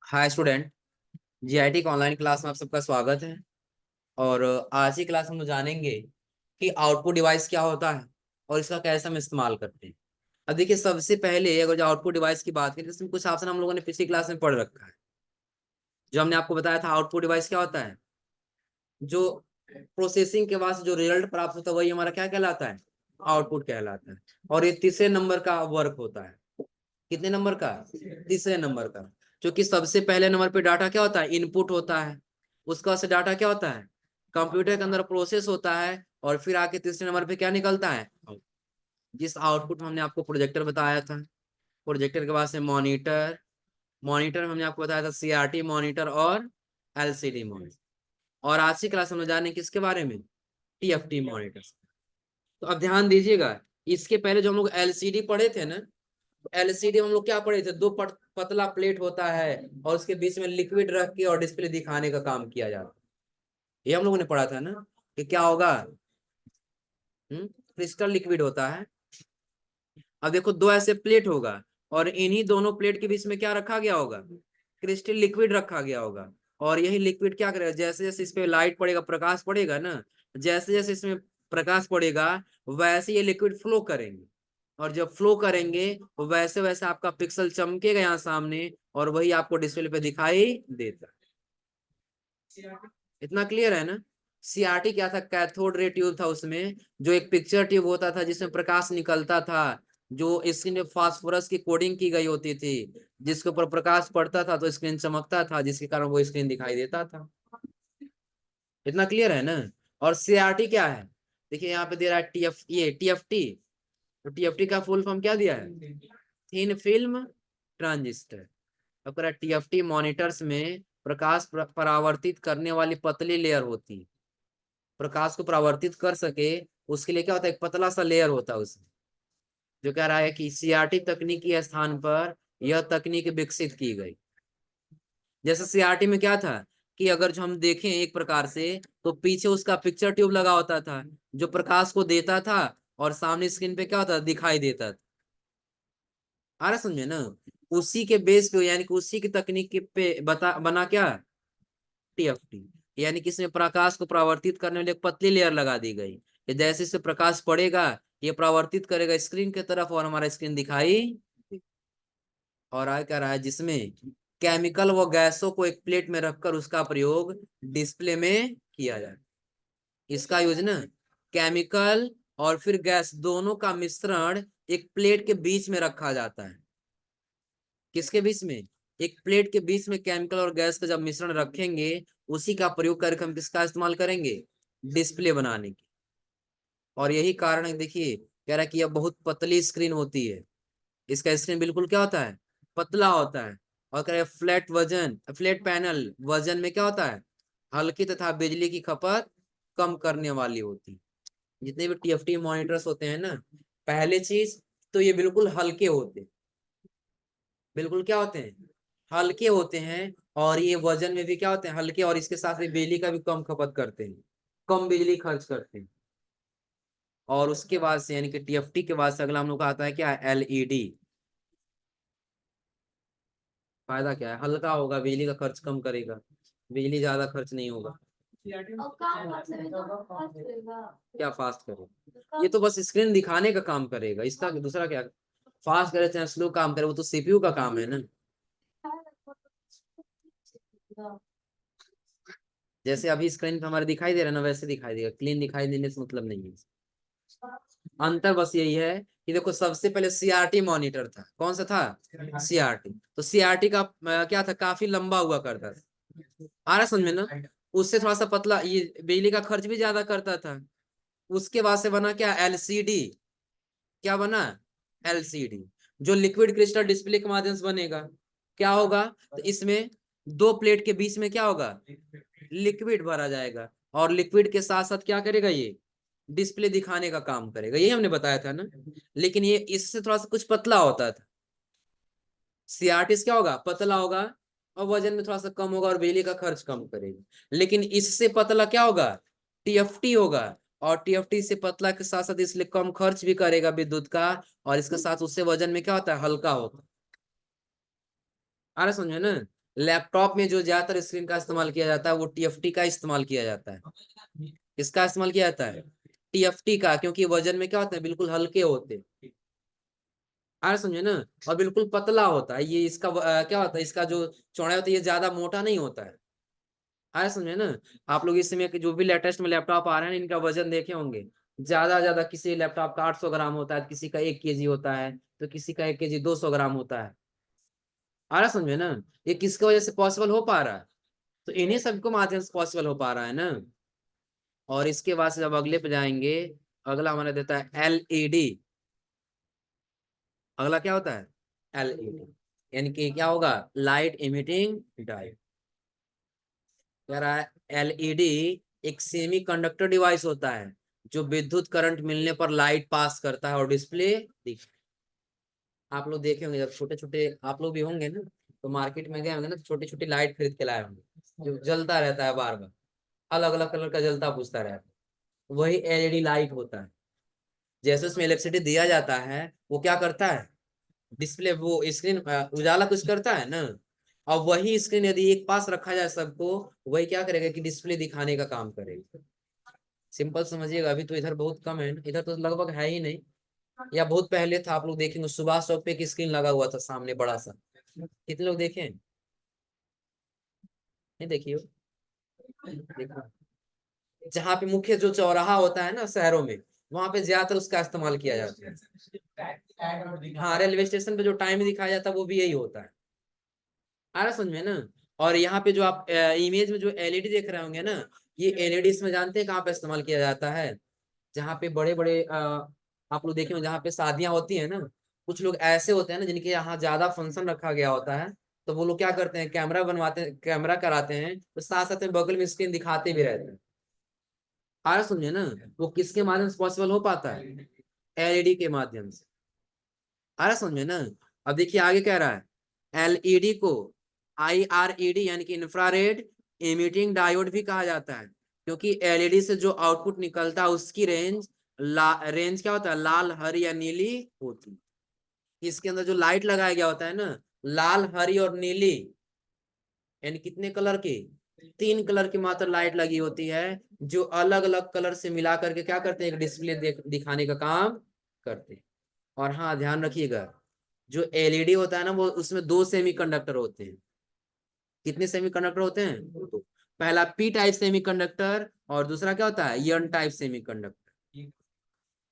Hi student. GIT का online class में आप सबका स्वागत है। और आज की क्लास हम लोग जानेंगे कि आउटपुट डिवाइस क्या होता है और इसका कैसे हम इस्तेमाल करते हैं। अब देखिए, सबसे पहले अगर जो आउटपुट डिवाइस की बात करें तो इसमें कुछ ऑप्शन हम लोगों ने पिछली क्लास में पढ़ रखा है। जो हमने आपको बताया था आउटपुट डिवाइस क्या होता है, जो प्रोसेसिंग के बाद जो रिजल्ट प्राप्त होता है वही हमारा क्या कहलाता है, आउटपुट कहलाता है। और ये तीसरे नंबर का वर्क होता है। कितने नंबर का? तीसरे नंबर का। क्योंकि सबसे पहले नंबर पे डाटा क्या होता है, इनपुट होता है। उसके बाद से डाटा क्या होता है, कंप्यूटर के अंदर प्रोसेस होता है। और फिर आके तीसरे नंबर पे क्या निकलता है, जिस आउटपुट हमने आपको प्रोजेक्टर बताया था। प्रोजेक्टर के बाद से मॉनिटर। मॉनिटर हमने आपको बताया था सीआरटी मॉनिटर और एलसीडी मॉनिटर। और आज की क्लास हम जाने किसके बारे में, टीएफटी मॉनिटर। तो अब ध्यान दीजिएगा, इसके पहले जो हम लोग एलसीडी पढ़े थे ना, एलसीडी हम लोग क्या पढ़े थे, दो पतला प्लेट होता है और उसके बीच में लिक्विड रख के और डिस्प्ले दिखाने का काम किया जाता है। ये हम लोगों ने पढ़ा था ना कि क्या होगा, क्रिस्टल लिक्विड होता है। अब देखो, दो ऐसे प्लेट होगा और इन्हीं दोनों प्लेट के बीच में क्या रखा गया होगा, क्रिस्टल लिक्विड रखा गया होगा। और यही लिक्विड क्या करेगा, जैसे जैसे इस पे लाइट पड़ेगा, प्रकाश पड़ेगा ना, जैसे जैसे इसमें प्रकाश पड़ेगा वैसे ये लिक्विड फ्लो करेंगे। और जब फ्लो करेंगे वैसे वैसे आपका पिक्सल चमकेगा यहाँ सामने और वही आपको डिस्प्ले पे दिखाई देता है। इतना क्लियर है ना। सीआरटी क्या था, कैथोड रे ट्यूब था। उसमें जो एक पिक्चर ट्यूब होता था जिसमें प्रकाश निकलता था, जो स्क्रीन में फास्फोरस की कोडिंग की गई होती थी, जिसके ऊपर प्रकाश पड़ता था तो स्क्रीन चमकता था, जिसके कारण वो स्क्रीन दिखाई देता था। इतना क्लियर है ना। और सीआरटी क्या है, देखिए यहाँ पे दे रहा है टीएफटी। तो टीएफटी का फुल फॉर्म क्या दिया है, थिन फिल्म ट्रांजिस्टर। अब टीएफटी मॉनिटर्स में प्रकाश परावर्तित करने वाली पतली लेयर होती है। प्रकाश को परावर्तित कर सके उसके लिए क्या होता है, एक पतला सा लेयर होता है उसमें। जो कह रहा है कि सीआरटी तकनीक के स्थान पर यह तकनीक विकसित की गई। जैसे सीआरटी में क्या था कि अगर जो हम देखें एक प्रकार से, तो पीछे उसका पिक्चर ट्यूब लगा होता था जो प्रकाश को देता था और सामने स्क्रीन पे क्या होता था, दिखाई देता था। आ रहा समझे ना। उसी के बेस पे यानी कि उसी की तकनीक के पे बना क्या, टीएफटी। यानी कि इसमें प्रकाश को परावर्तित करने वाली एक पतली लेयर लगा दी गई कि जैसे इससे प्रकाश पड़ेगा ये परावर्तित करेगा स्क्रीन की तरफ और हमारा स्क्रीन दिखाई। और आगे कह रहा है जिसमें केमिकल व गैसों को एक प्लेट में रखकर उसका प्रयोग डिस्प्ले में किया जाए। इसका यूज ना, केमिकल और फिर गैस दोनों का मिश्रण एक प्लेट के बीच में रखा जाता है। किसके बीच में, एक प्लेट के बीच में केमिकल और गैस का जब मिश्रण रखेंगे उसी का प्रयोग करके हम किसका इस्तेमाल करेंगे, डिस्प्ले बनाने की। और यही कारण है, देखिए कह रहा है कि यह बहुत पतली स्क्रीन होती है। इसका स्क्रीन बिल्कुल क्या होता है, पतला होता है। और कह रहे फ्लैट पैनल वजन में क्या होता है, हल्की तथा बिजली की खपत कम करने वाली होती। जितने भी टीएफटी मॉनिटर्स होते हैं ना, पहले चीज तो ये बिल्कुल हल्के होते हैं। बिल्कुल क्या होते हैं, हल्के होते हैं। और ये वजन में भी क्या होते हैं, हल्के। और इसके साथ में बिजली का भी कम खपत करते हैं, कम बिजली खर्च करते हैं। और उसके बाद से यानी कि टीएफटी के बाद से अगला हम लोग का आता है क्या, एलईडी। फायदा क्या है, हल्का होगा, बिजली का खर्च कम करेगा, बिजली ज्यादा खर्च नहीं होगा। क्या फास्ट करेगा, ये तो बस स्क्रीन दिखाने का काम करेगा, इसका दूसरा क्या, फास्ट करे चाहे स्लो काम करे वो तो सीपीयू का काम है ना। जैसे अभी स्क्रीन पे हमारे दिखाई दे रहा है ना, वैसे दिखाई देगा, क्लीन दिखाई देने से मतलब नहीं है। अंतर बस यही है कि देखो, सबसे पहले सीआरटी मॉनिटर था, कौन सा था, सीआरटी। तो सीआरटी का क्या था, काफी लंबा हुआ करता था। आ रहा समझ में ना। उससे थोड़ा सा पतला, ये बिजली का खर्च भी ज्यादा करता था। उसके बाद से बना क्या, एलसीडी। क्या बना, एलसीडी, जो लिक्विड क्रिस्टल डिस्प्ले के माध्यम से बनेगा। क्या होगा, तो इसमें दो प्लेट के बीच में क्या होगा, लिक्विड भरा जाएगा। और लिक्विड के साथ साथ क्या करेगा, ये डिस्प्ले दिखाने का काम करेगा। यही हमने बताया था ना। लेकिन ये इससे थोड़ा सा कुछ पतला होता था। सीआरटीस क्या होगा, पतला होगा और वजन में थोड़ा सा कम होगा और बिजली का खर्च कम करेगा। लेकिन इससे पतला क्या होगा, टीएफटी होगा। और टीएफटी से पतला के साथ साथ इसलिए कम खर्च भी करेगा विद्युत का। और इसके साथ उससे वजन में क्या होता है, हल्का होता है। आ रहा समझे ना। लैपटॉप में जो ज्यादातर स्क्रीन का इस्तेमाल किया जाता है वो टीएफटी का इस्तेमाल किया जाता है। किसका इस्तेमाल किया जाता है? टीएफटी का, क्योंकि वजन में क्या होता है, बिल्कुल हल्के होते हैं। आ रहा समझे ना। और बिल्कुल पतला होता है ये, इसका क्या होता है, इसका जो चौड़ाई होता है ये ज्यादा मोटा नहीं होता है। आ रहा समझे ना। आप लोग इस समय के जो भी लेटेस्ट में लैपटॉप आ रहे हैं इनका वजन देखे होंगे। ज्यादा किसी लैपटॉप का 800 ग्राम होता है, किसी का 1 केजी होता है, तो किसी का 1 केजी 200 ग्राम होता है। आ रहा समझे ना। ये किसकी वजह से पॉसिबल हो पा रहा है? तो इन्हीं सबको माध्यम से पॉसिबल हो पा रहा है ना। और इसके बाद से जब अगले पे जाएंगे, अगला हमारा देता है एलईडी। अगला क्या होता है? एलईडी, यानी कि क्या होगा, लाइट इमिटिंग डायोड। कह रहा है एलईडी एक सेमी कंडक्टर डिवाइस होता है जो विद्युत करंट मिलने पर लाइट पास करता है और डिस्प्ले दिख। आप लोग देखे होंगे जब छोटे छोटे आप लोग भी होंगे ना, तो मार्केट में गए होंगे ना, तो छोटी छोटी लाइट खरीद के लाए होंगे जो जलता रहता है बार बार, अलग अलग कलर का जलता पूछता रहता है। वही एलईडी लाइट होता है। जैसे उसमें इलेक्ट्रिसिटी दिया जाता है, वो क्या करता है, डिस्प्ले वो स्क्रीन उजाला कुछ करता है ना। और वही स्क्रीन यदि एक पास रखा जाए सबको, वही क्या करेगा कि डिस्प्ले दिखाने का काम करेगा। सिंपल समझिएगा। अभी तो इधर बहुत कम है ना, इधर तो लगभग है ही नहीं। या बहुत पहले था, आप लोग देखेंगे सुभाष चौक पे एक स्क्रीन लगा हुआ था सामने बड़ा सा। कितने लोग देखे हैं? नहीं देखिए। देखो, जहाँ पे मुख्य जो चौराहा होता है ना शहरों में, वहां पे ज्यादातर उसका इस्तेमाल किया जाता है। हाँ, रेलवे स्टेशन पे जो टाइम दिखाया जाता है वो भी यही होता है। आ रहा समझ में ना। और यहाँ पे जो आप इमेज में जो एलईडी देख रहे होंगे ना, ये एलईडी इसमें जानते हैं कहाँ पे इस्तेमाल किया जाता है? जहाँ पे बड़े बड़े आप लोग देखे होंगे जहाँ पे शादियां होती है ना, कुछ लोग ऐसे होते हैं ना जिनके यहाँ ज्यादा फंक्शन रखा गया होता है, तो वो लोग क्या करते हैं, कैमरा बनवाते हैं, कैमरा कराते हैं, तो साथ साथ में बगल में स्क्रीन दिखाते भी रहते हैं। आ रहा समझे ना। वो किसके माध्यम से पॉसिबल हो पाता है? एलईडी के माध्यम से। आ रहा समझ में ना। अब देखिए आगे कह रहा है एलईडी को आईआरईडी यानी कि इंफ्रारेड इमिटिंग डायोड भी कहा जाता है, क्योंकि एलईडी से जो आउटपुट निकलता है उसकी रेंज क्या होता है, लाल हरी या नीली होती है। इसके अंदर जो लाइट लगाया गया होता है ना, लाल हरी और नीली, यानी कितने कलर की, 3 कलर की मात्र लाइट लगी होती है, जो अलग अलग कलर से मिला करके क्या करते हैं, एक डिस्प्ले दिखाने का काम करते हैं। और हाँ ध्यान रखिएगा, जो एलईडी होता है ना वो उसमें 2 सेमीकंडक्टर होते हैं। कितने सेमीकंडक्टर होते हैं? दो। पहला पी टाइप सेमीकंडक्टर और दूसरा क्या होता है, एन टाइप सेमीकंडक्टर।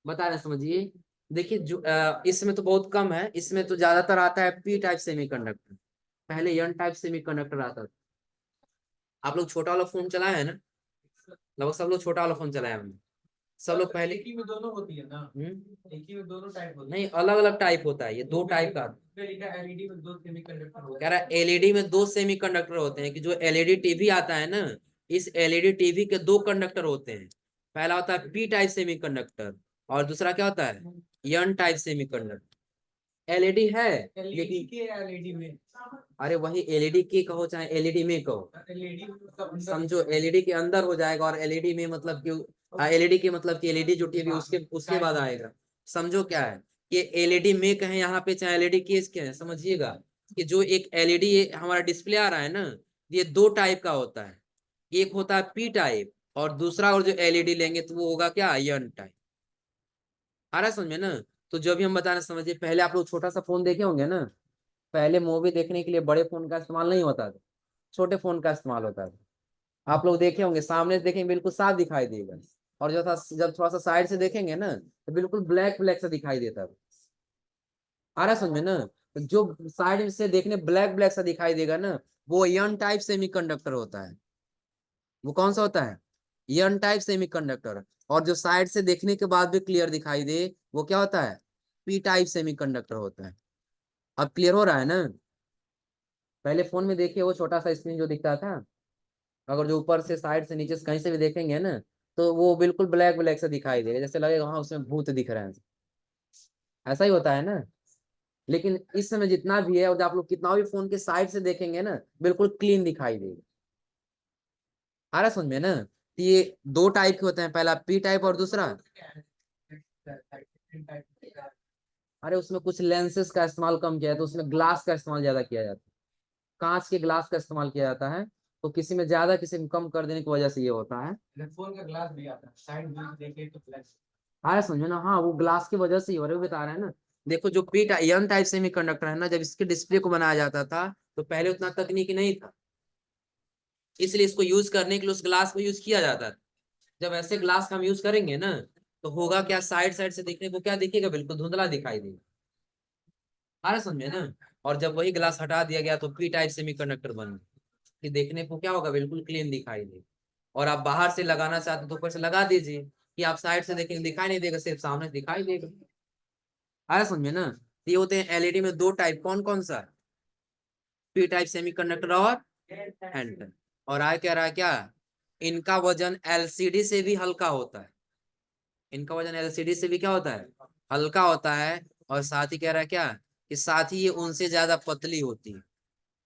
बता रहे समझिए। देखिए जो इसमें तो बहुत कम है, इसमें तो ज्यादातर आता है पी टाइप सेमीकंडक्टर। पहले एन टाइप सेमीकंडक्टर आता था। आप लोग छोटा वाला फोन चलाए हैं ना, लगभग सब लोग छोटा वाला फोन चलाए हैं। सब लोग पहले एक ही में दोनों होती है ना, एक ही में दोनों टाइप होती है। नहीं, अलग अलग टाइप होता है, ये 2 टाइप का। एलईडी में दो सेमीकंडक्टर कह होते रहा है एलईडी में 2 सेमीकंडक्टर होते हैं, कि जो एलईडी टीवी आता है ना, इस एलईडी टीवी के 2 कंडक्टर होते हैं। पहला होता है पी टाइप सेमीकंडक्टर और दूसरा क्या होता है, एन टाइप सेमीकंडक्टर। एलईडी है हैं। एलईडी लेकिन, के एलईडी में, अरे वही एलईडी के कहो चाहे एलईडी में कहो, एलईडी मतलब समझो एलईडी के अंदर हो जाएगा, और एलईडी में मतलब कि एलईडी के मतलब कि एलईडी जो टीवी उसके उसके बाद आएगा। समझो क्या है कि एलईडी में कहें यहाँ पे चाहे एलईडी केस के हैं, समझिएगा कि जो एक एलईडी हमारा डिस्प्ले आ रहा है ना, ये 2 टाइप का होता है। एक होता है पी टाइप और दूसरा, और जो एलईडी लेंगे तो वो होगा क्या, एन टाइप। आ रहा है समझ में ना। तो जो भी हम बता रहे हैं समझिए, पहले आप लोग छोटा सा फोन देखे होंगे ना, पहले मूवी देखने के लिए बड़े फोन का इस्तेमाल नहीं होता था, छोटे फोन का इस्तेमाल होता था। आप लोग देखे होंगे, सामने से देखेंगे बिल्कुल साफ दिखाई देगा, और जो था जब थोड़ा सा साइड से देखेंगे ना, तो बिल्कुल ब्लैक ब्लैक सा दिखाई देता है। आ रहा है समझ में ना। तो जो साइड से देखने ब्लैक ब्लैक सा दिखाई देगा ना, वो एन टाइप सेमीकंडक्टर होता है। वो कौन सा होता है, एन टाइप सेमीकंडक्टर। और जो साइड से देखने के बाद भी क्लियर दिखाई दे, वो क्या होता है, पी टाइप सेमीकंडक्टर होता है। अब क्लियर हो रहा है ना। पहले फोन में देखिए वो छोटा सा स्क्रीन जो दिखता था, अगर जो ऊपर से साइड से नीचे से कहीं से भी देखेंगे ना, तो वो बिल्कुल ब्लैक ब्लैक से दिखाई देगा, जैसे लगेगा हाँ उसमें भूत दिख रहे हैं। ऐसा ही होता है ना। लेकिन इस समय जितना भी है, और आप लोग कितना भी फोन के साइड से देखेंगे ना, बिल्कुल क्लीन दिखाई देगा। आ रहा समझ में ना। तो ये 2 टाइप के होते हैं, पहला पी टाइप और दूसरा, अरे उसमें कुछ लेंसेज का इस्तेमाल कम किया है, तो उसमें ग्लास का इस्तेमाल ज्यादा किया जाता है। कांच के ग्लास का इस्तेमाल किया जाता है, तो किसी में ज्यादा किसी में कम कर देने की वजह से ये होता है। फोन का ग्लास भी आता है, साइड व्यू देखे तो फ्लैश। समझो ना, हाँ वो ग्लास की वजह से ही हो रहा है, वो बता रहे हैं ना। देखो जो पी एन टाइप सेमीकंडक्टर है ना, जब इसके डिस्प्ले को बनाया जाता था तो पहले उतना तकनीकी नहीं था, इसलिए इसको यूज करने के लिए उस ग्लास को यूज किया जाता था। जब ऐसे ग्लास का हम यूज करेंगे ना, तो होगा क्या, साइड साइड से देखने को क्या दिखेगा, बिल्कुल धुंधला दिखाई देगा। आ रहा समझे ना। और जब वही ग्लास हटा दिया गया तो पी टाइप सेमीकंडक्टर बन गया, कि देखने को क्या होगा, बिल्कुल क्लीन दिखाई देगा। और आप बाहर से लगाना चाहते हो तो ऊपर से लगा दीजिए, कि आप साइड से देखेंगे दिखाई नहीं देगा, सिर्फ सामने दिखाई देगा। आया समझ में ना। तो ये होते हैं एलईडी में दो टाइप, कौन कौन सा, पी टाइप सेमीकंडक्टर और एन टाइप। और आया कह रहा है क्या, इनका वजन एलसीडी से भी हल्का होता है, इनका वजन एलसीडी से भी क्या होता है, हल्का होता है। और साथ ही कह रहा है क्या, कि साथ ही ये उनसे ज्यादा पतली होती है,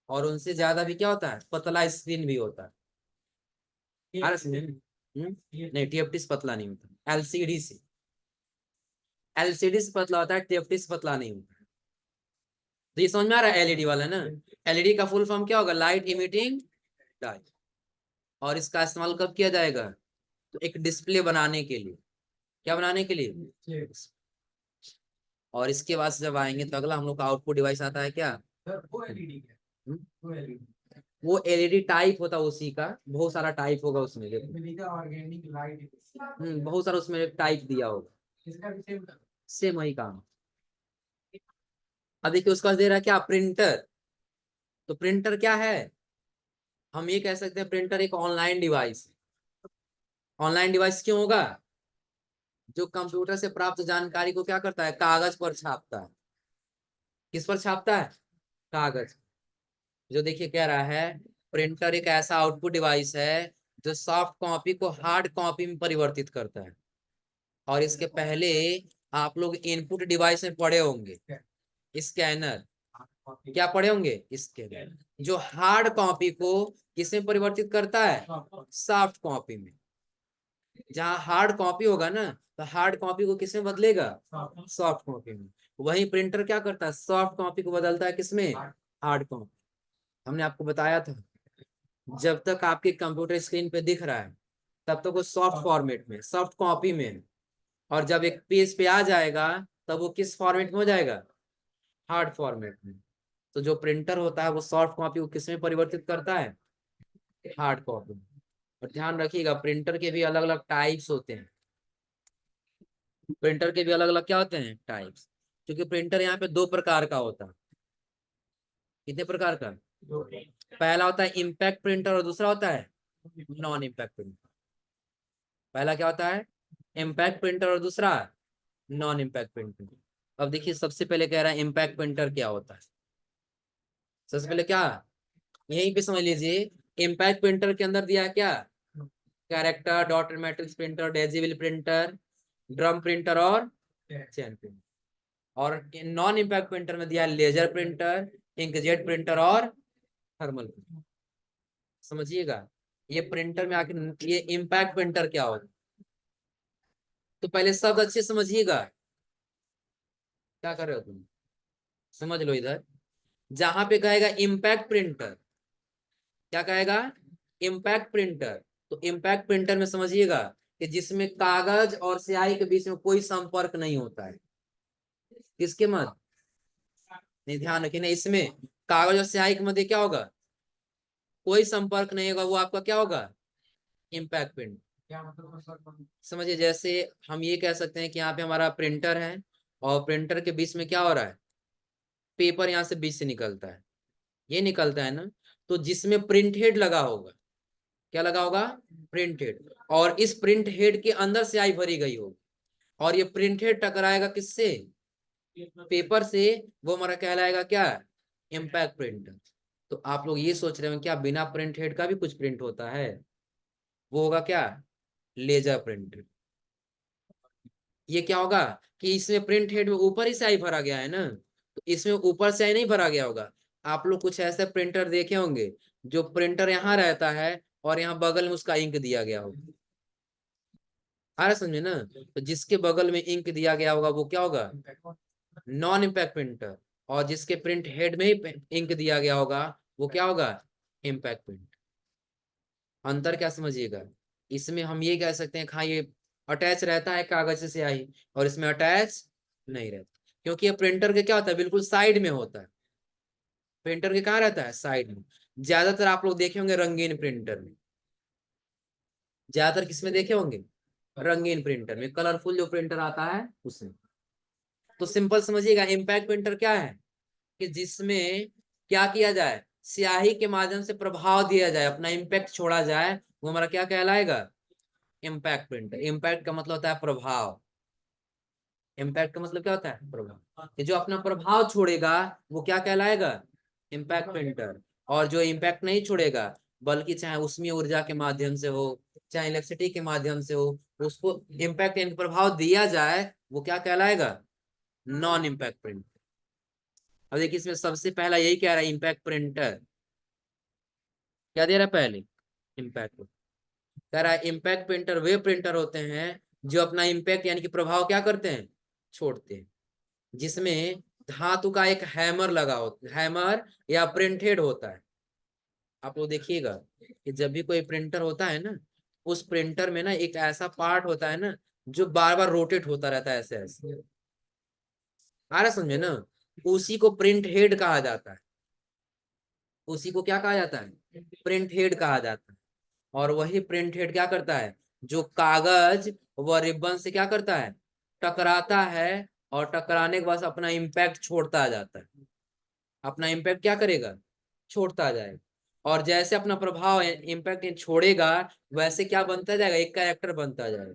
और उनसे ज्यादा भी क्या होता है, पतला स्क्रीन भी होता है। आ रहा समझे? नहीं टीएफटी से पतला नहीं होता, एलसीडी से, एलसीडी से पतला होता है, टीएफटी से पतला नहीं होता। तो ये समझ में आ रहा है एलईडी वाला ना। एलईडी का फुल फॉर्म क्या होगा, लाइट इमिटिंग डायोड। और इसका इस्तेमाल कब किया जाएगा, तो एक डिस्प्ले बनाने के लिए, क्या बनाने के लिए। और इसके बाद से जब आएंगे तो अगला हम लोग का आउटपुट डिवाइस आता है क्या, वो एलईडी है, हम्म? वो एलईडी वो एलईडी टाइप होता है उसी का, बहुत सारा टाइप होगा उसमें, देखो ऑर्गेनिक लाइट। बहुत सारा उसमें टाइप दिया होगा, इसका भी सेम सेम वही काम। अब देखिए उसका दे रहा है क्या, प्रिंटर। तो प्रिंटर क्या है, हम ये कह सकते हैं प्रिंटर एक ऑनलाइन डिवाइस है। ऑनलाइन डिवाइस क्यों होगा, जो कंप्यूटर से प्राप्त जानकारी को क्या करता है, कागज पर छापता है। किस पर छापता है, कागज। जो देखिए कह रहा है, प्रिंटर एक ऐसा आउटपुट डिवाइस है जो सॉफ्ट कॉपी को हार्ड कॉपी में परिवर्तित करता है। और इसके पहले आप लोग इनपुट डिवाइस में पढ़े होंगे, स्कैनर। क्या पढ़े होंगे, स्कैनर, जो हार्ड कॉपी को किसमें परिवर्तित करता है, सॉफ्ट कॉपी में। जहाँ हार्ड कॉपी होगा ना, तो हार्ड कॉपी को किसमें बदलेगा, सॉफ्ट कॉपी में। वही प्रिंटर क्या करता है, सॉफ्ट कॉपी को बदलता है किसमें, हार्ड कॉपी। हमने आपको बताया था, जब तक आपके कंप्यूटर स्क्रीन पे दिख रहा है तब तक वो सॉफ्ट फॉर्मेट में, सॉफ्ट कॉपी में है। और जब एक पेज पे आ जाएगा तब वो किस फॉर्मेट में हो जाएगा, हार्ड फॉर्मेट में। तो जो प्रिंटर होता है वो सॉफ्ट कॉपी को किसमें परिवर्तित करता है, हार्ड कॉपी में। और ध्यान रखिएगा प्रिंटर के भी अलग अलग टाइप्स होते हैं, प्रिंटर के भी अलग अलग क्या होते हैं, टाइप्स। क्योंकि प्रिंटर यहाँ पे दो प्रकार का होता है। कितने प्रकार का, पहला होता है इम्पैक्ट प्रिंटर और दूसरा होता है नॉन इम्पैक्ट प्रिंटर। पहला क्या होता है, इम्पैक्ट प्रिंटर, और दूसरा नॉन इम्पैक्ट प्रिंटर। अब देखिए सबसे पहले कह रहा है इम्पैक्ट प्रिंटर क्या होता है। सबसे पहले क्या, यहीं पे समझ लीजिए, इम्पैक्ट प्रिंटर के अंदर दिया है क्या, character, dot matrix printer, daisy wheel printer, drum printer और चैन प्रिंटर। और नॉन इम्पैक्ट प्रिंटर में दिया है लेजर प्रिंटर, इंकजेट प्रिंटर और थर्मल प्रिंटर। समझिएगा, ये प्रिंटर में आके ये इम्पैक्ट प्रिंटर क्या होता है। तो पहले शब्द अच्छे समझिएगा, क्या कर रहे हो तुम, समझ लो इधर। जहां पे कहेगा इम्पैक्ट प्रिंटर, क्या कहेगा, इम्पैक्ट प्रिंटर। तो इम्पैक्ट प्रिंटर में समझिएगा कि जिसमें कागज और स्याही के बीच में कोई संपर्क नहीं होता है। किसके मत, नहीं ध्यान रखिए ना, इसमें कागज और स्याही के मध्य क्या होगा, कोई संपर्क नहीं होगा, वो आपका क्या होगा, इम्पैक्ट प्रिंट। क्या मतलब, समझिए जैसे हम ये कह सकते हैं कि यहाँ पे हमारा प्रिंटर है, और प्रिंटर के बीच में क्या हो रहा है, पेपर यहाँ से बीच से निकलता है, ये निकलता है ना। तो जिसमें प्रिंट हेड लगा होगा, क्या लगा होगा, प्रिंट हेड। और इस प्रिंट हेड के अंदर स्याही भरी गई होगी, और ये प्रिंट हेड टकराएगा किससे, पेपर से, वो हमारा कहलाएगा क्या, इम्पैक्ट प्रिंटर। तो आप लोग ये सोच रहे हो क्या बिना प्रिंट हेड का भी कुछ प्रिंट होता है, वो होगा क्या, लेजर प्रिंटर। ये क्या होगा, कि इसमें प्रिंट हेड में ऊपर ही स्याही भरा गया है ना, तो इसमें ऊपर स्याही नहीं भरा गया होगा। आप लोग कुछ ऐसे प्रिंटर देखे होंगे जो प्रिंटर यहाँ रहता है और यहाँ बगल में उसका इंक दिया गया होगा। आ रहा समझे ना। तो जिसके बगल में इंक दिया गया होगा वो क्या होगा, नॉन इम्पैक्ट प्रिंटर। और जिसके प्रिंट हेड में ही इंक दिया गया होगा वो क्या होगा, इम्पैक्ट प्रिंट। अंतर क्या समझिएगा, इसमें हम ये कह सकते हैं हाँ ये अटैच रहता है कागज से स्याही, और इसमें अटैच नहीं रहता, क्योंकि ये प्रिंटर के क्या होता है, बिल्कुल साइड में होता है। प्रिंटर के कहाँ रहता है, साइड में। ज्यादातर आप लोग देखे होंगे रंगीन प्रिंटर में, ज्यादातर किसमें देखे होंगे, रंगीन प्रिंटर में, कलरफुल जो प्रिंटर आता है उसमें। तो सिंपल समझिएगा, इम्पैक्ट प्रिंटर क्या है कि जिसमें क्या किया जाए, स्याही के माध्यम से प्रभाव दिया जाए, अपना इम्पैक्ट छोड़ा जाए, वो हमारा क्या कहलाएगा, इम्पैक्ट प्रिंटर। इम्पैक्ट का मतलब होता है प्रभाव, इम्पैक्ट का मतलब क्या होता है, प्रभाव। कि जो अपना प्रभाव छोड़ेगा वो क्या कहलाएगा, इम्पैक्ट प्रिंटर। और जो इम्पैक्ट नहीं छोड़ेगा, बल्कि चाहे उसमें ऊर्जा के माध्यम से हो, चाहे इलेक्ट्रिसिटी के माध्यम से हो, उसको इम्पैक्ट यानी प्रभाव दिया जाए, वो क्या कहलाएगा, नॉन इम्पैक्ट प्रिंटर। अब देखिए इसमें सबसे पहला यही कह रहा है, इम्पैक्ट प्रिंटर क्या दे रहा है पहले, इम्पैक्ट। कह रहा है इम्पैक्ट प्रिंटर वे प्रिंटर होते हैं जो अपना इम्पैक्ट यानी कि प्रभाव क्या करते हैं, छोड़ते हैं, जिसमें धातु का एक हैमर लगा होता है, हैमर या प्रिंट हेड होता है। आप लोग देखिएगा कि जब भी कोई प्रिंटर होता है ना, उस प्रिंटर में ना एक ऐसा पार्ट होता है ना जो बार बार रोटेट होता रहता है, ऐसे ऐसे, आ रहा समझे ना, उसी को प्रिंट हेड कहा जाता है। उसी को क्या कहा जाता है, प्रिंट हेड कहा जाता है। और वही प्रिंट हेड क्या करता है, जो कागज व रिबन से क्या करता है, टकराता है, और टकराने के बाद अपना इम्पैक्ट छोड़ता जाता है, अपना इम्पैक्ट क्या करेगा, छोड़ता जाएगा। और जैसे अपना प्रभाव इम्पैक्ट छोड़ेगा, वैसे क्या बनता जाएगा, एक कैरेक्टर बनता जाएगा।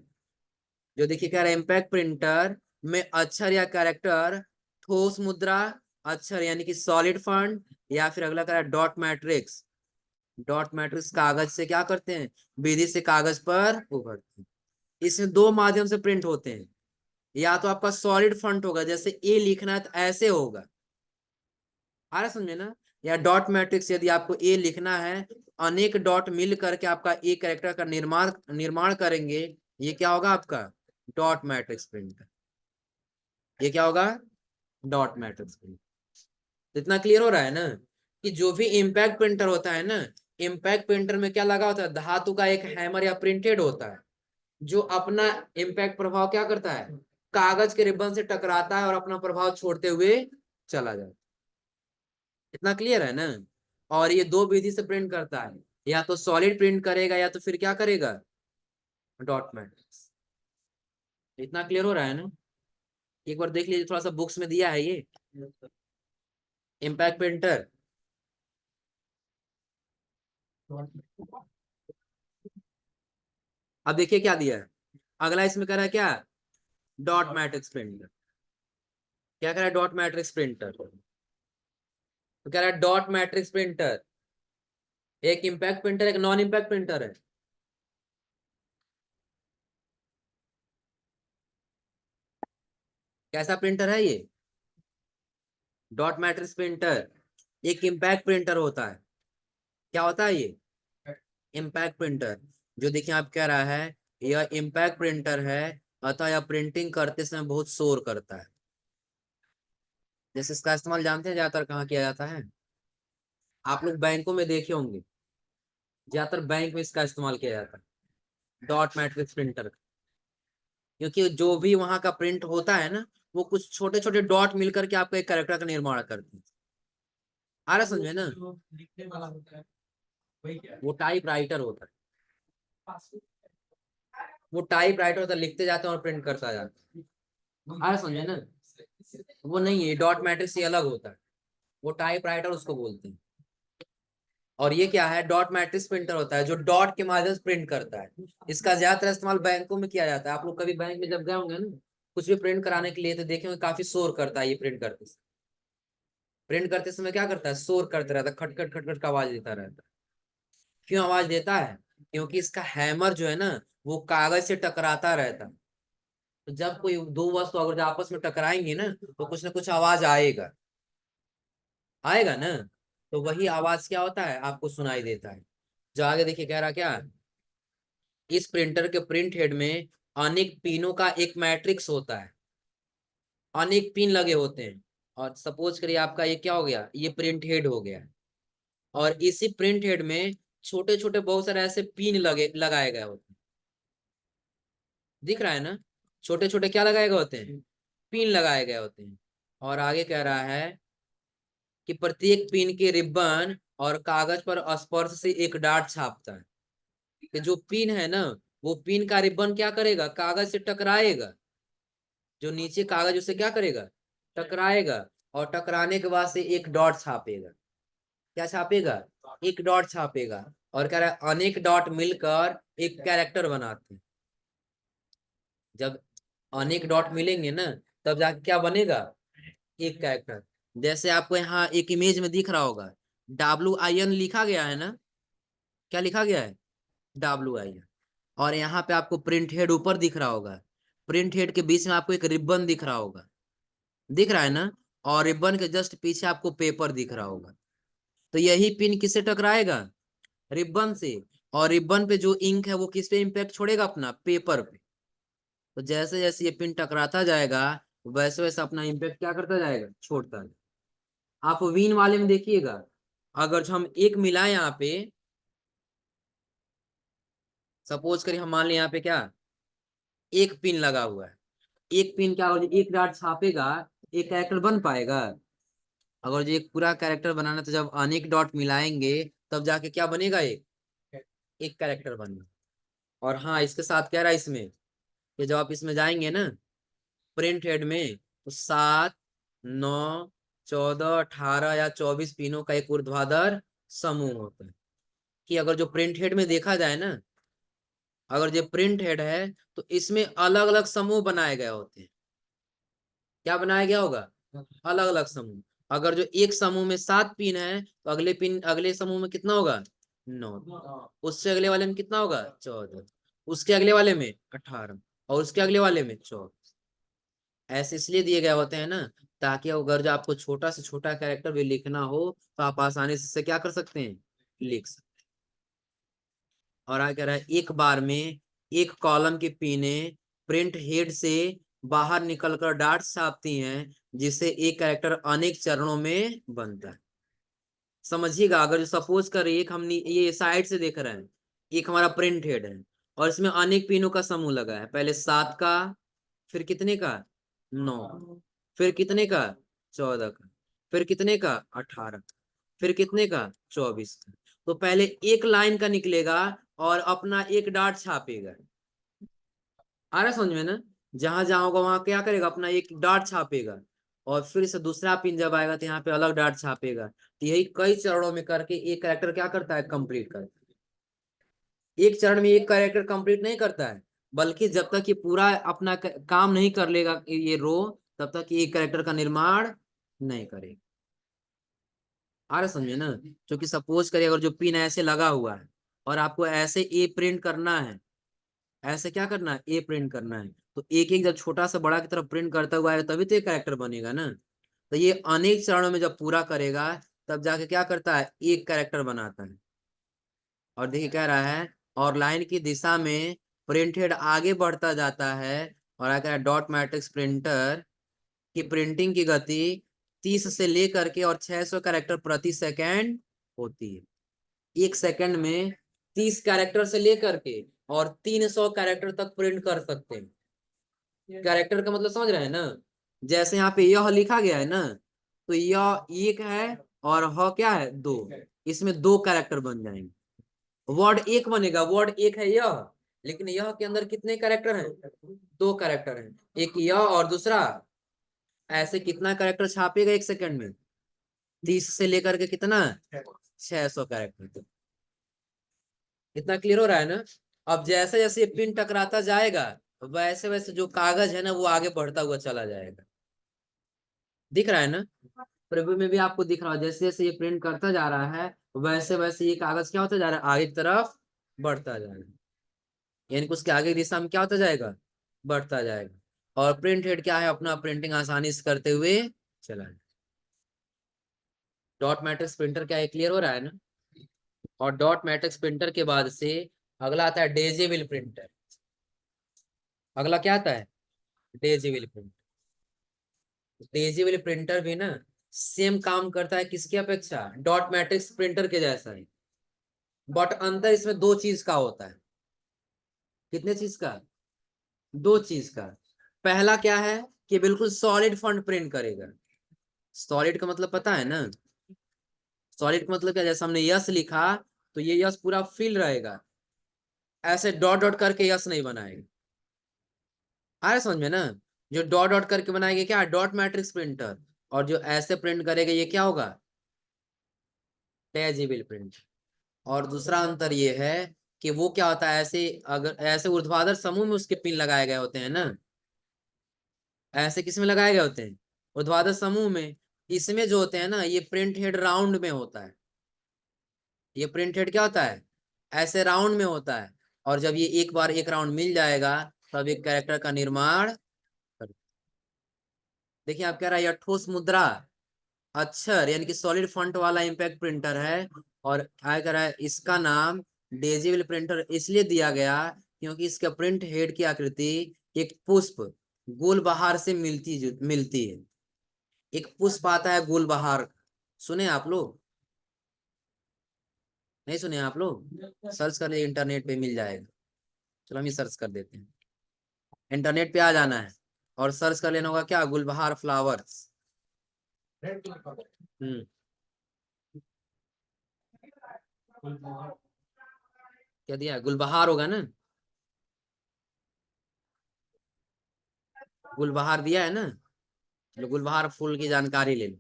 जो देखिए कह रहा है इम्पैक्ट प्रिंटर में अक्षर या कैरेक्टर ठोस मुद्रा, अक्षर यानी कि सॉलिड फॉन्ट, या फिर अगला कह रहा है डॉट मैट्रिक्स। डॉट मैट्रिक्स कागज से क्या करते हैं, विधि से कागज पर उभरते हैं। इसमें दो माध्यम से प्रिंट होते हैं, या तो आपका सॉलिड फॉन्ट होगा, जैसे ए लिखना है तो ऐसे होगा, आ रहा समझे ना, या डॉट मैट्रिक्स यदि आपको ए लिखना है, अनेक डॉट मिल करके आपका ए कैरेक्टर का निर्माण निर्माण करेंगे, ये क्या होगा आपका, डॉट मैट्रिक्स प्रिंट। ये क्या होगा, डॉट मैट्रिक्स प्रिंट। इतना क्लियर हो रहा है ना, कि जो भी इम्पैक्ट प्रिंटर होता है ना, इम्पैक्ट प्रिंटर में क्या लगा होता है, धातु का एक हैमर या प्रिंटेड होता है, जो अपना इम्पैक्ट प्रभाव क्या करता है, कागज के रिबन से टकराता है और अपना प्रभाव छोड़ते हुए चला जाता है। इतना क्लियर है ना। और ये दो विधि से प्रिंट करता है, या तो सॉलिड प्रिंट करेगा, या तो फिर क्या करेगा, डॉट मैट्रिक्स। इतना क्लियर हो रहा है ना। एक बार देख लीजिए, थोड़ा सा बुक्स में दिया है ये इम्पैक्ट प्रिंटर। अब देखिए क्या दिया है, अगला इसमें कह रहा है क्या, डॉट मैट्रिक्स प्रिंटर। क्या कह रहा है, डॉट मैट्रिक्स प्रिंटर। तो कह रहा है डॉट मैट्रिक्स प्रिंटर एक इम्पैक्ट प्रिंटर, एक नॉन इम्पैक्ट प्रिंटर है। कैसा प्रिंटर है ये, डॉट मैट्रिक्स प्रिंटर एक इम्पैक्ट प्रिंटर होता है। क्या होता है ये, इम्पैक्ट प्रिंटर। जो देखिए आप कह रहा है, यह इम्पैक्ट प्रिंटर है, अतः यह प्रिंटिंग करते समय बहुत शोर करता है। जैसे इसका इस्तेमाल जानते हैं ज्यादातर कहाँ किया जाता है, आप लोग बैंकों में देखे होंगे, ज्यादातर बैंक में इसका इस्तेमाल किया जाता है, डॉट मैट्रिक्स प्रिंटर। क्योंकि जो भी वहां का प्रिंट होता है ना, वो कुछ छोटे छोटे डॉट मिलकर के आपका एक कैरेक्टर का निर्माण करते हैं। आ रहा समझे ना, जो लिखने वाला होता है वही क्या वो टाइप राइटर होता है, है? वो टाइप राइटर होता है, लिखते जाते हैं और प्रिंट करता जाता है। आ रहा समझे ना, वो नहीं है, डॉट मैट्रिक्स ये अलग होता है, वो टाइप राइटर उसको बोलते हैं। और ये क्या है, डॉट मैट्रिक्स प्रिंटर होता है जो डॉट के माध्यम से प्रिंट करता है। इसका ज्यादातर इस्तेमाल बैंकों में किया जाता है। आप लोग कभी बैंक में जब गए होंगे ना, कुछ भी प्रिंट कराने के लिए, तो देखे होंगे काफी शोर करता है ये प्रिंट करते समय। प्रिंट करते समय क्या करता है, शोर करता रहता है, खटखट खटखट का आवाज देता रहता है। क्यों आवाज देता है, क्योंकि इसका हैमर जो है ना, वो कागज से टकराता रहता है। तो जब कोई दो वस्तु अगर आपस में टकराएंगे ना, तो कुछ ना कुछ आवाज आएगा, आएगा ना। तो वही आवाज क्या होता है, आपको सुनाई देता है। जो आगे देखिए कह रहा क्या, इस प्रिंटर के प्रिंट हेड में अनेक पिनों का एक मैट्रिक्स होता है, अनेक पिन लगे होते हैं। और सपोज करिए आपका ये क्या हो गया, ये प्रिंट हेड हो गया, और इसी प्रिंट हेड में छोटे छोटे बहुत सारे ऐसे पिन लगाए गए होते हैं। दिख रहा है ना, छोटे छोटे क्या लगाए गए होते हैं, पिन लगाए गए होते हैं। और आगे कह रहा है कि प्रत्येक पिन के रिबन और कागज पर स्पर्श से एक डाट छापता है। कि जो पिन है ना, वो पिन का रिबन क्या करेगा, कागज से टकराएगा, जो नीचे कागज उसे क्या करेगा, टकराएगा, और टकराने के बाद से एक डॉट छापेगा। क्या छापेगा, एक डॉट छापेगा। और कह रहा है अनेक डॉट मिलकर एक कैरेक्टर बनाते हैं। जब अनेक डॉट मिलेंगे ना, तब जाके क्या बनेगा, एक कैरेक्टर। जैसे आपको यहाँ एक इमेज में दिख रहा होगा, WIN लिखा गया है ना, क्या लिखा गया है, WIN। और यहाँ पे आपको प्रिंट हेड ऊपर दिख रहा होगा, प्रिंट हेड के बीच में आपको एक रिबन दिख रहा होगा, दिख रहा है ना, और रिबन के जस्ट पीछे आपको पेपर दिख रहा होगा। तो यही पिन किससे टकराएगा, रिबन से। और रिबन पे जो इंक है वो किस पे इम्पैक्ट छोड़ेगा, अपना पेपर पे। तो जैसे जैसे ये पिन टकराता जाएगा, वैसे वैसे अपना इम्पैक्ट क्या करता जाएगा, छोड़ता जाएगा। आप विन वाले में देखिएगा, अगर हम एक मिलाए यहाँ पे, सपोज करिए हम मान लें यहाँ पे क्या, एक पिन लगा हुआ है, एक पिन क्या होगा, एक डाट छापेगा, एक कैरेक्टर बन पाएगा। अगर जो एक पूरा कैरेक्टर बनाना, तो जब अनेक डॉट मिलाएंगे तब जाके क्या बनेगा, एक कैरेक्टर बनेगा। और हाँ, इसके साथ कह रहा है इसमें कि जब आप इसमें जाएंगे ना, प्रिंट हेड में, तो 7, 9, 14, 18 या 24 पिनों का एक ऊर्ध्वाधर समूह होता है। कि अगर जो प्रिंट हेड में देखा जाए ना, अगर जो प्रिंट हेड है, तो इसमें अलग अलग समूह बनाए गए होते हैं। क्या बनाया गया होगा, अलग अलग समूह। अगर जो एक समूह में 7 पिन है, तो अगले पिन, अगले समूह में कितना होगा, 9। उससे अगले वाले में कितना होगा, 14। उसके अगले वाले में 18, और उसके अगले वाले में 24। ऐसे इसलिए दिए गए होते हैं ना, ताकि अगर जो आपको छोटा से छोटा कैरेक्टर भी लिखना हो, तो आप आसानी से इसे क्या कर सकते हैं, लिख सकते हैं। और आगे कह रहा है एक बार में एक कॉलम की पीने प्रिंट हेड से बाहर निकलकर डाट छापती हैं, जिससे एक कैरेक्टर अनेक चरणों में बनता है। समझिएगा, अगर सपोज कर एक हम ये साइड से देख रहे हैं, एक हमारा प्रिंट हेड है, और इसमें अनेक पिनों का समूह लगा है। पहले 7 का, फिर कितने का, 9, फिर कितने का, 14 का, फिर कितने का, 18, फिर कितने का, 24 का। तो पहले एक लाइन का निकलेगा और अपना एक डाट छापेगा। आ रहा समझ में ना, जहां जहां होगा वहां क्या करेगा, अपना एक डाट छापेगा। और फिर से दूसरा पिन जब आएगा, तो यहाँ पे अलग डाट छापेगा। तो यही कई चरणों में करके एक कैरेक्टर क्या करता है, कंप्लीट करता है। एक चरण में एक कैरेक्टर कंप्लीट नहीं करता है, बल्कि जब तक ये पूरा अपना काम नहीं कर लेगा ये रो, तब तक ये कैरेक्टर का निर्माण नहीं करेगा। आ रहा समझे ना। क्योंकि सपोज करिए अगर जो पिन ऐसे लगा हुआ है, और आपको ऐसे ए प्रिंट करना है, ऐसे क्या करना है, ए प्रिंट करना है, तो एक एक जब छोटा सा बड़ा की तरफ प्रिंट करता हुआ आएगा, तभी तो एक कैरेक्टर बनेगा ना। तो ये अनेक चरणों में जब पूरा करेगा, तब जाके क्या करता है, एक कैरेक्टर बनाता है। और देखिए कह रहा है, और लाइन की दिशा में प्रिंटेड आगे बढ़ता जाता है। और आगे कह रहा है डॉट मैट्रिक्स प्रिंटर की प्रिंटिंग की गति 30 से लेकर के और 600 कैरेक्टर प्रति सेकंड होती है। एक सेकंड में 30 कैरेक्टर से लेकर के और 300 कैरेक्टर तक प्रिंट कर सकते हैं। कैरेक्टर का मतलब समझ रहे हैं ना, जैसे यहाँ पे यह लिखा गया है ना, तो यह एक है, और ह क्या है, 2। इसमें 2 कैरेक्टर बन जाएंगे। वर्ड एक बनेगा, वर्ड एक है यह, लेकिन यह के अंदर कितने कैरेक्टर हैं, 2 कैरेक्टर हैं। एक यह और दूसरा, ऐसे कितना कैरेक्टर छापेगा एक सेकंड में, 30 से लेकर के कितना, 600 कैरेक्टर तक। इतना क्लियर हो रहा है ना। अब जैसे जैसे ये पिन टकराता जाएगा, वैसे वैसे जो कागज है ना, वो आगे बढ़ता हुआ चला जाएगा। दिख रहा है ना, प्रीव्यू में भी आपको दिख रहा है, जैसे जैसे ये प्रिंट करता जा रहा है, वैसे वैसे ये कागज क्या होता जा रहा है, आगे की तरफ बढ़ता जाएगा। यानी कि उसके आगे की दिशा में क्या होता जाएगा, बढ़ता जाएगा। और प्रिंट हेड क्या है, अपना प्रिंटिंग आसानी से करते हुए चला जाए। डॉट मैट्रिक्स प्रिंटर क्या है, क्लियर हो रहा है ना। और डॉट मैट्रिक्स प्रिंटर के बाद से अगला आता है डेजिबल प्रिंटर। अगला क्या आता है, डेजिबल प्रिंटर। डेजिबल प्रिंटर भी ना सेम काम करता है किसकी अपेक्षा, डॉट मैट्रिक्स प्रिंटर के जैसा ही, बट अंतर इसमें दो चीज का होता है। कितने चीज का, दो चीज का। पहला क्या है कि बिल्कुल सॉलिड फॉन्ट प्रिंट करेगा। सॉलिड का मतलब पता है ना, सॉलिड का मतलब क्या, जैसे हमने यस लिखा तो ये यस पूरा फिल रहेगा, ऐसे डॉट डॉट करके यस नहीं बनाएगा। आ रहा है समझ में ना, जो डॉट डॉट करके बनाएंगे क्या, डॉट मैट्रिक्स प्रिंटर, और जो ऐसे प्रिंट करेगा ये क्या होगा, टेजिबल प्रिंट। और दूसरा अंतर ये है कि वो क्या होता है, ऐसे अगर ऐसे ऊर्ध्वाधर समूह में उसके पिन लगाए गए होते हैं ना, ऐसे किस में लगाए गए होते हैं, ऊर्ध्वाधर समूह में। इसमें जो होते हैं ना, ये प्रिंट हेड राउंड में होता है, ये प्रिंट हेड क्या होता है, ऐसे राउंड में होता है। और जब ये एक बार एक राउंड मिल जाएगा तब एक कैरेक्टर का निर्माण कर, देखिए आप कह रहा है यह ठोस मुद्रा अक्षर यानी कि सॉलिड फॉन्ट वाला इम्पैक्ट प्रिंटर है। और क्या कर रहा है, इसका नाम डेजिबल प्रिंटर इसलिए दिया गया क्योंकि इसका प्रिंट हेड की आकृति एक पुष्प गोल बहार से मिलती है। एक पुष्प आता है गोल बहार, सुने आप लोग, नहीं सुने आप लोग, सर्च कर लीजिए इंटरनेट पे मिल जाएगा। चलो हम ये सर्च कर देते हैं, इंटरनेट पे आ जाना है और सर्च कर लेना होगा क्या, गुलबहार फ्लावर्स। हम्म, क्या दिया है? गुलबहार होगा ना, गुलबहार दिया है ना। चलो गुलबहार फूल की जानकारी ले लो,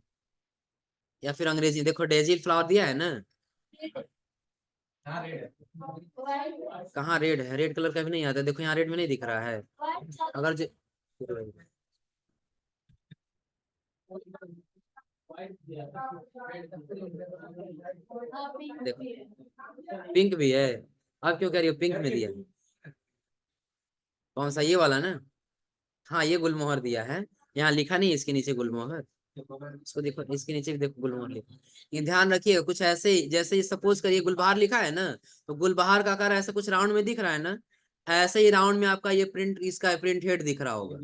या फिर अंग्रेजी देखो डेजिल फ्लावर दिया है ना। कहाँ रेड है, रेड कलर का भी नहीं आता, देखो यहाँ रेड में नहीं दिख रहा है। अगर देखो पिंक भी है, अब क्यों कह रही हो पिंक में दिया है? कौन सा, ये वाला ना, हाँ ये गुलमोहर दिया है, यहाँ लिखा नहीं इसके नीचे गुलमोहर, इसको देखो इसके नीचे भी देखो गुलमोहर लिखा। ये ध्यान रखिए, कुछ ऐसे ही जैसे सपोज करिए गुलबहार लिखा है ना, तो गुलबहार का आकार ऐसा कुछ राउंड में दिख रहा है ना, ऐसे ही राउंड में आपका ये प्रिंट, इसका प्रिंट हेड दिख रहा होगा। आ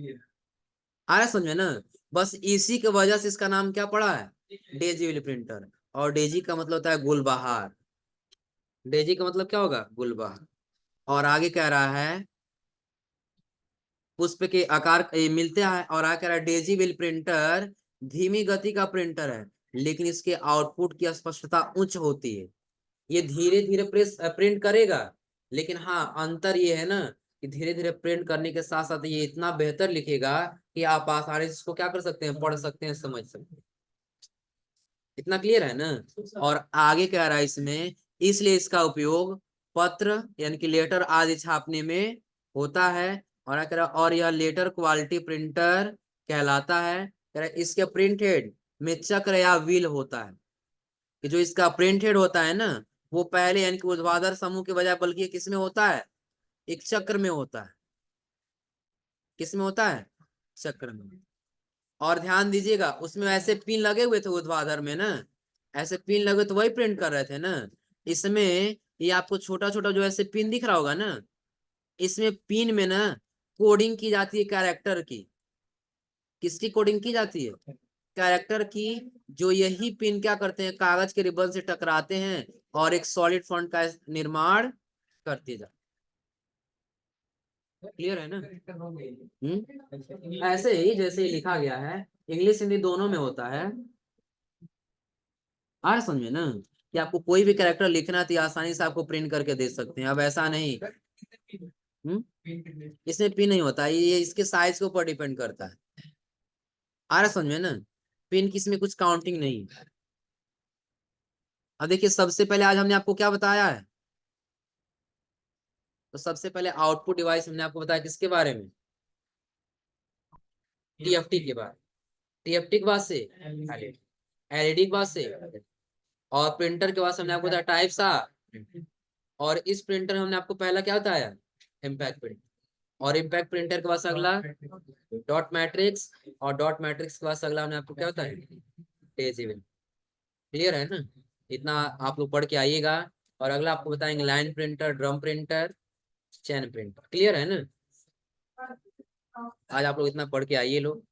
रहा है समझ में ना, बस इसी की वजह से इसका नाम क्या पड़ा है, डेजी विल प्रिंटर। और डेजी का मतलब होता है गुलबहार, डेजी का मतलब क्या होगा, गुलबहार। और आगे कह रहा है पुष्प के आकार मिलते हैं, और आगे कह रहा है डेजी विल प्रिंटर धीमी गति का प्रिंटर है लेकिन इसके आउटपुट की स्पष्टता उच्च होती है। ये धीरे धीरे प्रेस प्रिंट करेगा, लेकिन हाँ अंतर ये है ना कि धीरे धीरे प्रिंट करने के साथ साथ ये इतना बेहतर लिखेगा कि आप आसानी से इसको क्या कर सकते हैं, पढ़ सकते हैं, समझ सकते हैं। इतना क्लियर है ना। और आगे कह रहा है इसमें, इसलिए इसका उपयोग पत्र यानी कि लेटर आदि छापने में होता है। और कह रहा और यह लेटर क्वालिटी प्रिंटर कहलाता है। कह रहा इसके प्रिंट हेड में चक्र या व्हील होता है, कि जो इसका प्रिंट हेड होता है ना, वो पहले यानी कि ऊर्ध्वाधर समूह के बजाय बल्कि किस में होता है, एक चक्र में होता है। किस में होता है, चक्र में। और ध्यान दीजिएगा उसमें ऐसे पिन लगे हुए थे ऊर्ध्वाधर में ना, ऐसे पिन लगे तो वही प्रिंट कर रहे थे ना। इसमें ये आपको छोटा छोटा जो ऐसे पिन दिख रहा होगा ना, इसमें पिन में ना कोडिंग की जाती है कैरेक्टर की। किसकी कोडिंग की जाती है, कैरेक्टर की। जो यही पिन क्या करते हैं, कागज के रिबन से टकराते हैं और एक सॉलिड फॉन्ट का निर्माण करते जाते। क्लियर है ना। ऐसे ही जैसे ही लिखा गया है, इंग्लिश हिंदी दोनों में होता है। आ समझ में ना, कि आपको कोई भी कैरेक्टर लिखना थी आसानी से आपको प्रिंट करके दे सकते हैं, अब ऐसा नहीं। इसमें पिन नहीं होता, ये इसके साइज के ऊपर डिपेंड करता है। आ रहा समझ में ना, पिन की इसमें कुछ काउंटिंग नहीं है। अब देखिए सबसे पहले आज हमने आपको क्या बताया है, तो सबसे पहले आउटपुट डिवाइस हमने आपको बताया किसके बारे में, टीएफटी के बारे में। टीएफटी के बाद से एलईडी के बाद से, और प्रिंटर के बाद से हमने आपको बताया टाइप्स आ। और इस प्रिंटर में हमने आपको पहला क्या बताया, इम्पैक्ट प्रिंटर। और इम्पैक्ट प्रिंटर के बाद से अगला डॉट मैट्रिक्स, और डॉट मैट्रिक्स के बाद से अगला हमने आपको क्या बताया, टेजिबल। क्लियर है ना, इतना आप लोग पढ़ के आइएगा। और अगला आपको बताएंगे लाइन प्रिंटर, ड्रम प्रिंटर, चैन प्रिंटर। क्लियर है ना, आज आप लोग इतना पढ़ के आइए लोग।